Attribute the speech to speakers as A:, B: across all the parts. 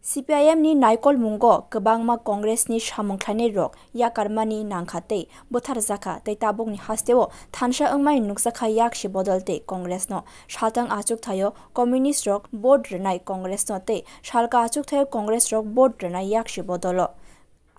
A: CPIM ni Naikol Mungo Kabangma Congress ni Shamongkhane Rok Yakarmani Nangkhate Bothar Zakha te tabong ni hasteo Thansha Angmai Nuksakha Yak Shibodolte Congress no Shaltang Achuk Thayo Communist Rok Board Renai Congress no te Shalka Achuk Thayo Congress Rok Board Renai Yak Shibodolo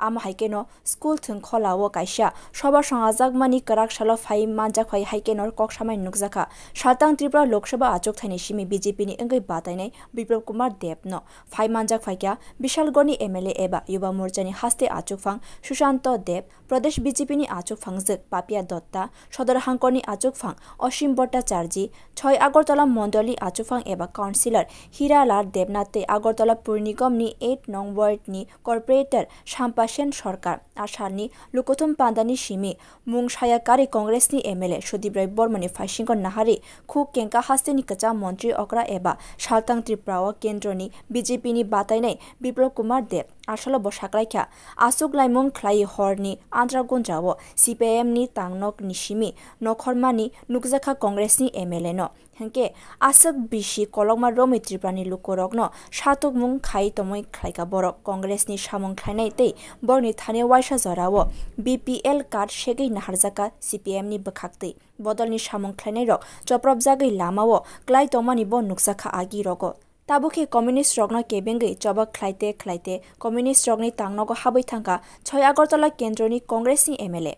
A: Ama haikeno school thung kholawo kaisha soba sangajak mani karak shalo phai manjak phai haikenor kok samai nukjaka Shaltang Tripura Lok Sabha achuk thani shimi BJP ni engai batainai Biplop Kumar Deb no phai manjak phai kya Bishalgoni MLA eba Yuba Morcha ni haste achuk phang Sushanto Deb Pradesh BJP ni achuk phangjak Papia Dotta Sodar Hangkor ni achuk phang Oshim Bhattacharji 6 Agartala Mondoli achuk phang eba councillor Hiralar Debnath te Agartala Purnigam ni 8 nong ward ni corporator Shampa Sen Sarkar Asharni Lukothum Pandani Shimi Mung Shayakari Congress ni MLA Shodib Rai Bormani Faishinko Nahari Khu Kenka Hasteni Kacha Montri Okra eba Shaltang Tripura Kendro ni BJP ni batainai Biplop Kumar Deb Ashalo Boshakraikha Asuk Laimung Khlai Horni Andra Gonjawo CPIM ni Tangnok Nishimi Nokhormani Nukjakha Congress ni MLA no Henke Asuk Bishi Kolokma Romi Triprani Lukorok no Shatok Mung Khai Tomoi Khlaika Borok Congress ni Shamong Khlainai te Borni Thane Waisha Zorawo BPL card Shegei Naharjaka CPIM ni Bakhakte Bodol ni Shamong Khlainai rok Choprop Jagai Lamawo Klai Tomani Bon Nuksakha Agi Rogo Tabuke Communist Rogna Kebengai Choba Khlaite Communist Rogni Tangnogo Habai Thangka 6 Agartala Kendroni Congress ni MLA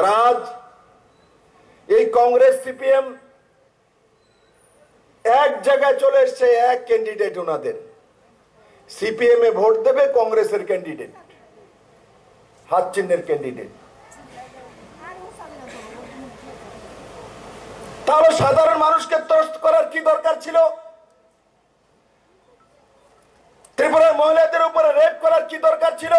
B: রাজ এই Congress CPM এক জায়গায় চলে এসেছে এক candidate ওনাদের CPM এ vote দেবে কংগ্রেসের candidate হাত চিহ্নের ক্যান্ডিডেট তাহলে সাধারণ মানুষকে ত্রস্ত করার কি দরকার ছিল ত্রিপুরার মহিলাদের উপরে রেপ করার কি দরকার ছিল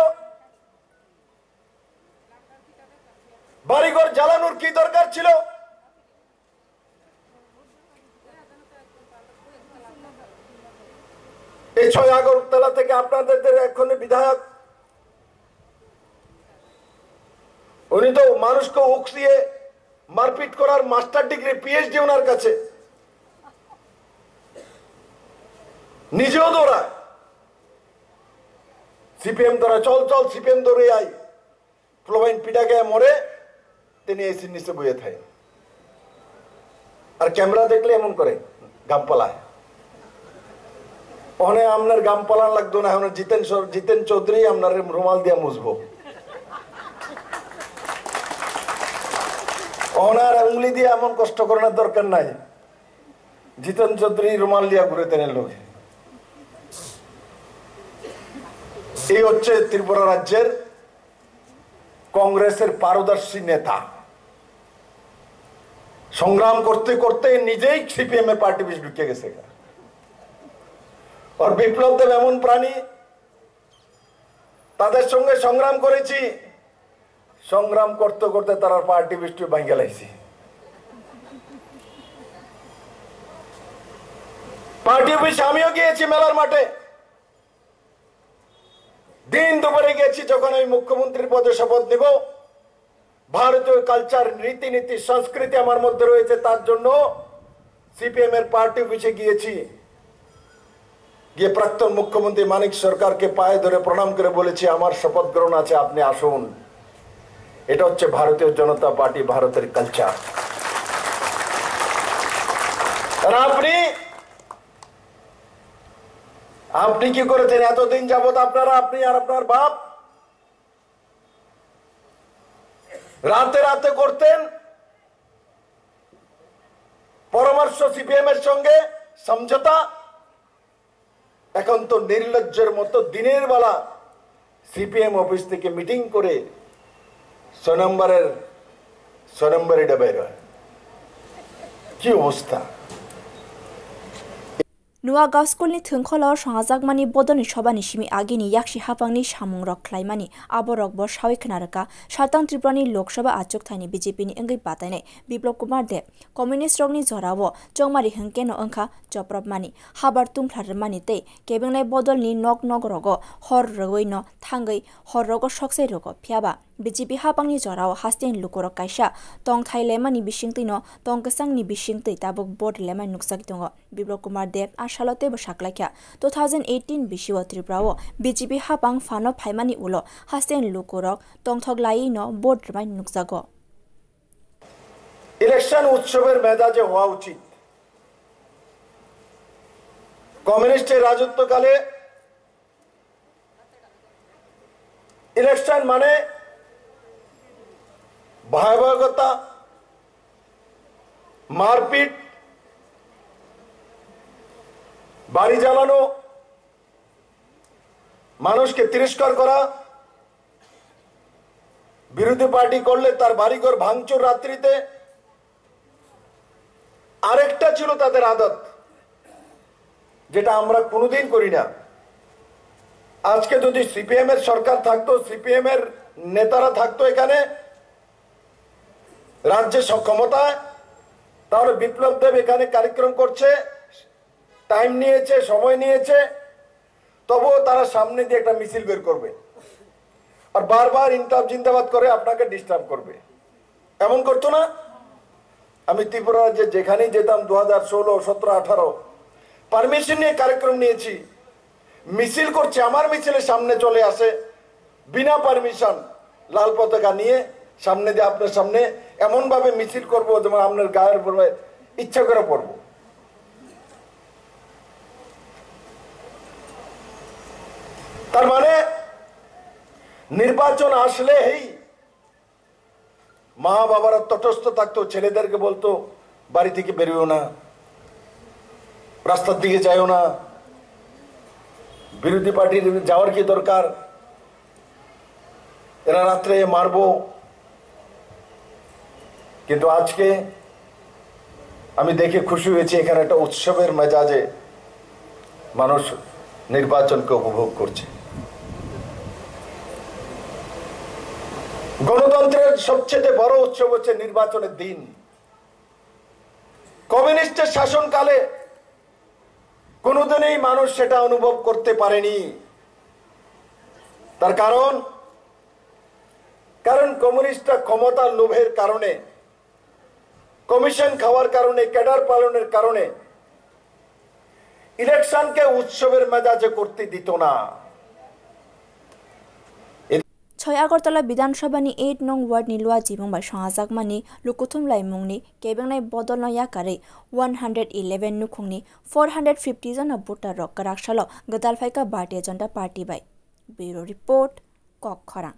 B: বাড়িঘর জ্বালানোর কি দরকার ছিল এই 6 আগরতলা থেকে আপনাদের এখন বিধায়ক উনি তো মানুষকে উকসিয়ে মারপিট করার মাস্টার ডিগ্রি পিএইচডি ওনার কাছে নিজেও দৌড়ায় সিপিএম ধরা চল সিপিএম ধরে আই ফ্লোবাইন পিটা গায়ে মরে তিনি এসির নিচে বইয়ে থাকে আর ক্যামেরা দেখলে এমন করে গামপালায় ওখানে আপনার গামপালা লাগতো না এখন জিতেন চৌধুরী আপনার রুমাল দিয়ে মুছবো ওনার উঙ্গলি দিয়ে এমন কষ্ট করানোর দরকার নাই জিতেন চৌধুরী রুমাল দিয়ে ঘুরে তেনের লোক এই হচ্ছে ত্রিপুরা রাজ্যের কংগ্রেসের পারদর্শী নেতা সংগ্রাম করতে করতে নিজেই সিপিএম এর পার্টি বিষ ঢুকে গেছে আর বিপ্লব দেব এমন প্রাণী তাদের সঙ্গে সংগ্রাম করেছি সংগ্রাম করতে করতে তারা পার্টি বিষ ভাঙে লাইছি পার্টি বিষ আমিও গিয়েছি মেলার মাঠে দিন দুপুরে গেছি যখন আমি মুখ্যমন্ত্রীর পদে শপথ নেব ভারতীয় কালচার রীতিনীতি সংস্কৃতি আমার মধ্যে রয়েছে তার জন্য সিপিএম এর পার্টি অফিসে গিয়েছি গিয়ে প্রাক্তন মুখ্যমন্ত্রী মানিক সরকারকে পায়ে ধরে প্রণাম করে বলেছি আমার শপথ গ্রহণ আছে আপনি আসুন এটা হচ্ছে ভারতীয় জনতা পার্টি ভারতের কালচার আর আপনি কি করেছেন এতদিন যাবত আপনি আর আপনার বাপ রাতে করতেন পরামর্শ সিপিএম এর সঙ্গে সমঝোতা এখন তো নির্লজ্জের মতো দিনের বেলা সিপিএম অফিস থেকে মিটিং করে 6 নম্বরে বের হয় কি অবস্থা
A: Nuwa Gauskulni Thungkholor Sangajagmani Bodoni Shobani Shimi Agini Yakshi Hapangni Shamung Rok Klaimani Aborok Bo Shawi Knaraka Shaltang Triprani Lok Sabha Achuk Thani BJP ni engai batainai Biplop Kumar Deb Communist Rokni Zorawo Jongmari Hengkeno Angkha Joprop Mani Habar Tungthlarmani te Kebenglai Bodolni Nok Rogo Hor Rogoi no Thangai Hor Rogo Shoksai Rogo Phiaba BJP Hapangni Zorawo Hasten Lukorok Kaisha Tong Thai Lemani Bishingti no Tong Kasang ni Bishingti Tabuk Board Lemai Nuksak Tongo Biplop Kumar Deb सालते बसाक्लाख्या 2018 बिशिव त्रिपुराओ BJP हापां फानो फाइमानी उलो हास्तेन लुकुरक तंथगलाई न board रमाय नुकजागो
B: election উৎসবের মেজাজে হওয়া উচিত। কমিউনিস্টের রাজত্বকালে ইলেকশন মানে ভয়াবহতা, মারপিট, বাড়ি জ্বালানো, মানুষকে তিরস্কার করা, বিরোধী পার্টি করলে তার বাড়িঘর ভাঙচুর রাত্রিতে। আরেকটা ছিল তাদের আদত, যেটা আমরা কোনোদিন করি না। আজকে যদি সিপিএম এর সরকার থাকতো, সিপিএম এর নেতারা থাকতো এখানে রাজ্যে ক্ষমতায়, তাহলে বিপ্লব দেব এখানে কার্যক্রম করছে, টাইম নিয়েছে, সময় নিয়েছে, তবুও তারা সামনে দিয়ে একটা মিছিল বের করবে আর বারবার ইনকাম জিন্দাবাদ করে আপনাকে ডিস্টার্ব করবে। এমন করতো না? আমি ত্রিপুরা রাজ্যে যেখানেই যেতাম 2016, 17, 18 পারমিশন নিয়ে কার্যক্রম নিয়েছি। মিছিল করছে, আমার মিছিলের সামনে চলে আসে বিনা পারমিশন, লাল পতাকা নিয়ে সামনে দিয়ে আপনার সামনে এমন ভাবে মিছিল করব যেমন আপনার গায়ের উপরে ইচ্ছা করে পড়ব। তার মানে নির্বাচন আসলেই মা বাবারা তটস্থ থাকতো, ছেলেদেরকে বলতো বাড়ি থেকে বেরিও না, রাস্তার দিকে যাইও না, বিরোধী পার্টির যাওয়ার কি দরকার, এরা রাত্রে মারবো। কিন্তু আজকে আমি দেখে খুশি হয়েছি, এখানে একটা উৎসবের মেজাজে মানুষ নির্বাচনকে উপভোগ করছে। গণতন্ত্রের সবচেয়ে বড় উৎসব হচ্ছে নির্বাচনের দিন। কমিউনিস্টের শাসনকালে কোনোদিনই মানুষ সেটা অনুভব করতে পারেনি। তার কারণ কমিউনিস্টরা ক্ষমতার লোভের কারণে, কমিশন খাওয়ার কারণে, ক্যাডার পালনের কারণে ইলেকশনকে উৎসবের মেজাজে করতে দিত না।
A: 6 আগরতলা বিধানসভাनि 8 নং वार्डनि लुवा जिबंबाय संहाजाकमानि लुकुथुम लाइमुंनि केबेंनाय बदलनो याकारै 111 नुखुंनि 450 जना भोटार रक राक्षालो गदालफाइका Bharatiya Janata party bye. Bureau report कक खरां।